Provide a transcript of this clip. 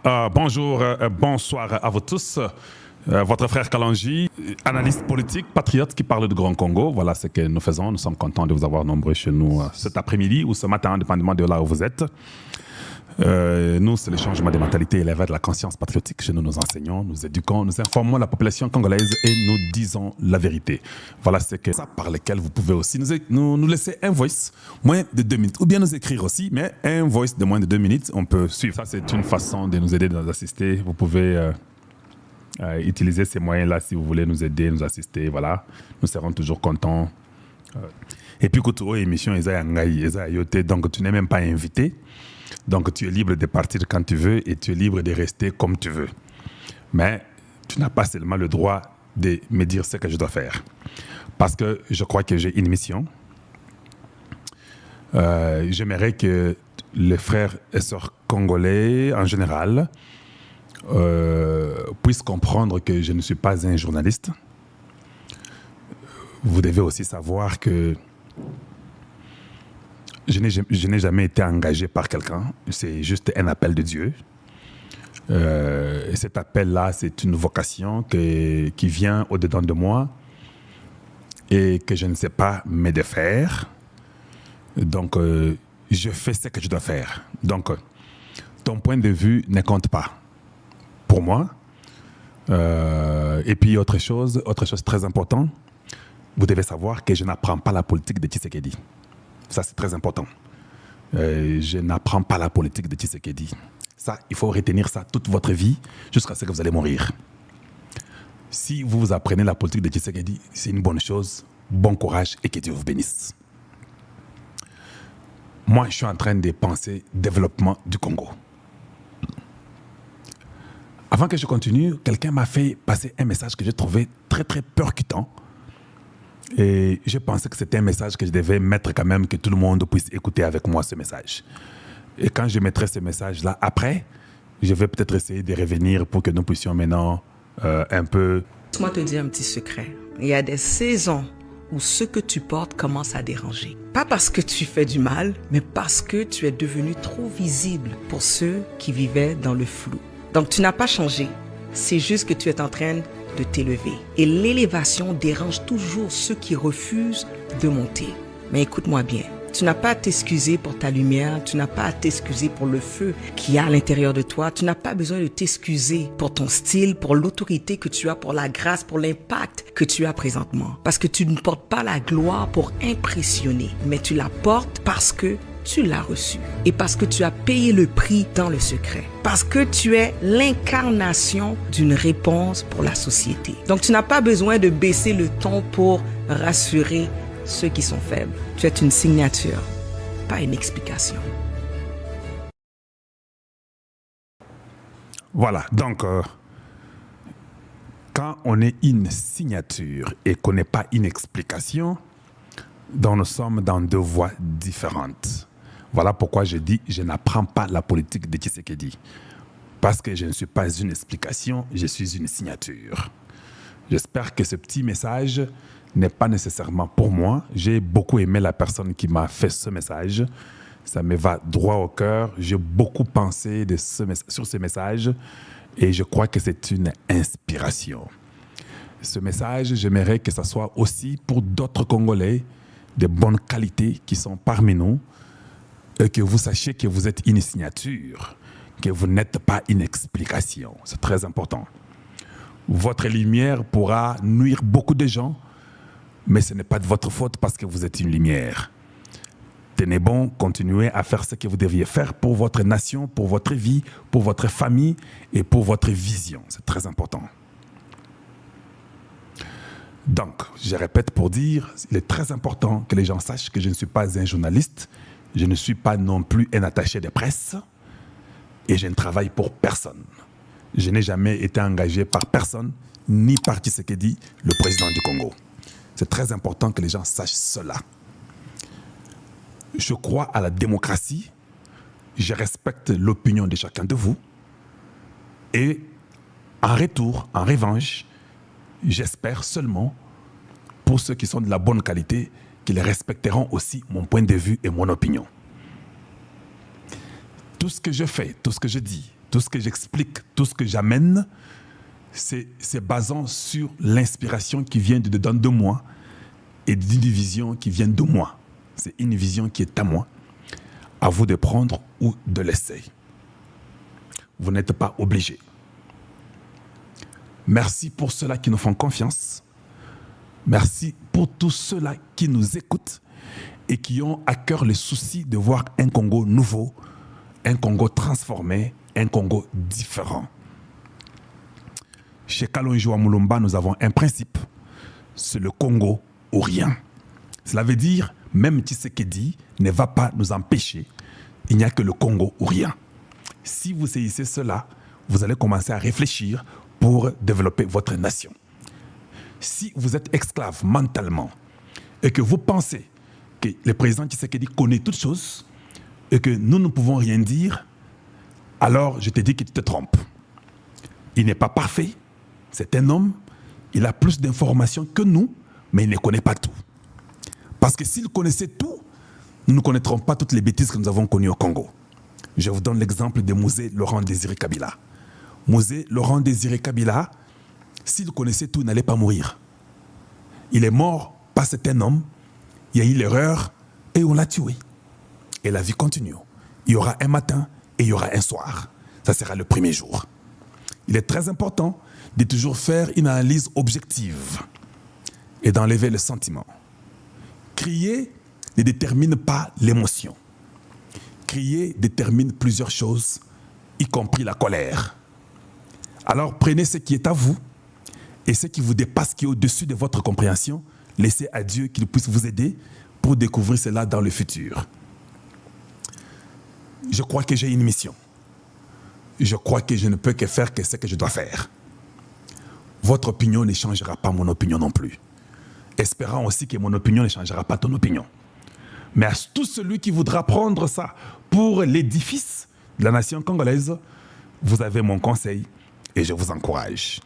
Bonjour, bonsoir à vous tous. Votre frère Kalanji, analyste politique, patriote qui parle du Grand Congo. Voilà ce que nous faisons. Nous sommes contents de vous avoir nombreux chez nous cet après-midi ou ce matin, dépendamment de là où vous êtes. Nous, c'est le changement de mentalité et l'éveil de la conscience patriotique. Chez nous, nous enseignons, nous éduquons, nous informons la population congolaise et nous disons la vérité. Voilà ce que ça par lequel vous pouvez aussi nous laisser un voice moins de 2 minutes ou bien nous écrire aussi, mais un voice de moins de 2 minutes, on peut suivre. Ça, c'est une façon de nous aider, de nous assister. Vous pouvez utiliser ces moyens-là si vous voulez nous aider, nous assister. Voilà, nous serons toujours contents. Et puis, quand tu as une émission, donc tu n'es même pas invité. Donc, tu es libre de partir quand tu veux et tu es libre de rester comme tu veux. Mais tu n'as pas seulement le droit de me dire ce que je dois faire. Parce que je crois que j'ai une mission. J'aimerais que les frères et sœurs congolais, en général, puissent comprendre que je ne suis pas un journaliste. Vous devez aussi savoir que je n'ai jamais été engagé par quelqu'un. C'est juste un appel de Dieu. Et cet appel-là, c'est une vocation qui vient au-dedans de moi et que je ne sais pas me défaire. Donc, je fais ce que je dois faire. Donc, ton point de vue ne compte pas pour moi. Et puis, autre chose très importante, vous devez savoir que je n'apprends pas la politique de Tshisekedi. Ça, c'est très important. Je n'apprends pas la politique de Tshisekedi. Ça, il faut retenir ça toute votre vie jusqu'à ce que vous allez mourir. Si vous apprenez la politique de Tshisekedi, c'est une bonne chose. Bon courage et que Dieu vous bénisse. Moi, je suis en train de penser développement du Congo. Avant que je continue, quelqu'un m'a fait passer un message que j'ai trouvé très, très percutant. Et je pensais que c'était un message que je devais mettre quand même, que tout le monde puisse écouter avec moi ce message. Et quand je mettrai ce message-là après, je vais peut-être essayer de revenir pour que nous puissions maintenant un peu... Laisse-moi te dire un petit secret. Il y a des saisons où ce que tu portes commence à déranger. Pas parce que tu fais du mal, mais parce que tu es devenu trop visible pour ceux qui vivaient dans le flou. Donc tu n'as pas changé. C'est juste que tu es en train de t'élever. Et l'élévation dérange toujours ceux qui refusent de monter. Mais écoute-moi bien, tu n'as pas à t'excuser pour ta lumière, tu n'as pas à t'excuser pour le feu qu'il y a à l'intérieur de toi, tu n'as pas besoin de t'excuser pour ton style, pour l'autorité que tu as, pour la grâce, pour l'impact que tu as présentement. Parce que tu ne portes pas la gloire pour impressionner, mais tu la portes parce que tu l'as reçu et parce que tu as payé le prix dans le secret. Parce que tu es l'incarnation d'une réponse pour la société. Donc tu n'as pas besoin de baisser le ton pour rassurer ceux qui sont faibles. Tu es une signature, pas une explication. Voilà, donc quand on est une signature et qu'on n'est pas une explication, donc nous sommes dans 2 voies différentes. Voilà pourquoi je dis je n'apprends pas la politique de Tshisekedi. Parce que je ne suis pas une explication, je suis une signature. J'espère que ce petit message n'est pas nécessairement pour moi. J'ai beaucoup aimé la personne qui m'a fait ce message. Ça me va droit au cœur. J'ai beaucoup pensé sur ce message et je crois que c'est une inspiration. Ce message, j'aimerais que ce soit aussi pour d'autres Congolais de bonne qualité qui sont parmi nous et que vous sachiez que vous êtes une signature, que vous n'êtes pas une explication. C'est très important. Votre lumière pourra nuire beaucoup de gens, mais ce n'est pas de votre faute parce que vous êtes une lumière. Tenez bon, continuez à faire ce que vous deviez faire pour votre nation, pour votre vie, pour votre famille et pour votre vision. C'est très important. Donc, je répète pour dire, il est très important que les gens sachent que je ne suis pas un journaliste, je ne suis pas non plus un attaché de presse et je ne travaille pour personne. Je n'ai jamais été engagé par personne, ni par Tshisekedi, le président du Congo. C'est très important que les gens sachent cela. Je crois à la démocratie, je respecte l'opinion de chacun de vous et en retour, en revanche, j'espère seulement, pour ceux qui sont de la bonne qualité, qu'ils respecteront aussi mon point de vue et mon opinion. Tout ce que je fais, tout ce que je dis, tout ce que j'explique, tout ce que j'amène, c'est basant sur l'inspiration qui vient de dedans de moi et d'une vision qui vient de moi. C'est une vision qui est à moi. À vous de prendre ou de laisser. Vous n'êtes pas obligés. Merci pour ceux-là qui nous font confiance. Merci pour tous ceux-là qui nous écoutent et qui ont à cœur le souci de voir un Congo nouveau, un Congo transformé, un Congo différent. Chez Kalonji Mulumba, nous avons un principe, c'est le Congo ou rien. Cela veut dire, même Tshisekedi ne va pas nous empêcher, il n'y a que le Congo ou rien. Si vous saisissez cela, vous allez commencer à réfléchir pour développer votre nation. Si vous êtes esclave mentalement et que vous pensez que le président Tshisekedi connaît toutes choses et que nous ne pouvons rien dire, alors je te dis que tu te trompes. Il n'est pas parfait, c'est un homme, il a plus d'informations que nous, mais il ne connaît pas tout. Parce que s'il connaissait tout, nous ne connaîtrons pas toutes les bêtises que nous avons connues au Congo. Je vous donne l'exemple de Mosé Laurent Désiré Kabila. Mosé Laurent Désiré Kabila, s'il connaissait tout, il n'allait pas mourir. Il est mort parce que c'est un homme, il y a eu l'erreur et on l'a tué. Et la vie continue. Il y aura un matin et il y aura un soir. Ça sera le premier jour. Il est très important de toujours faire une analyse objective et d'enlever le sentiment. Crier ne détermine pas l'émotion. Crier détermine plusieurs choses, y compris la colère. Alors prenez ce qui est à vous et ce qui vous dépasse, qui est au-dessus de votre compréhension, laissez à Dieu qu'il puisse vous aider pour découvrir cela dans le futur. Je crois que j'ai une mission. Je crois que je ne peux que faire que ce que je dois faire. Votre opinion ne changera pas mon opinion non plus. Espérant aussi que mon opinion ne changera pas ton opinion. Mais à tout celui qui voudra prendre ça pour l'édifice de la nation congolaise, vous avez mon conseil et je vous encourage.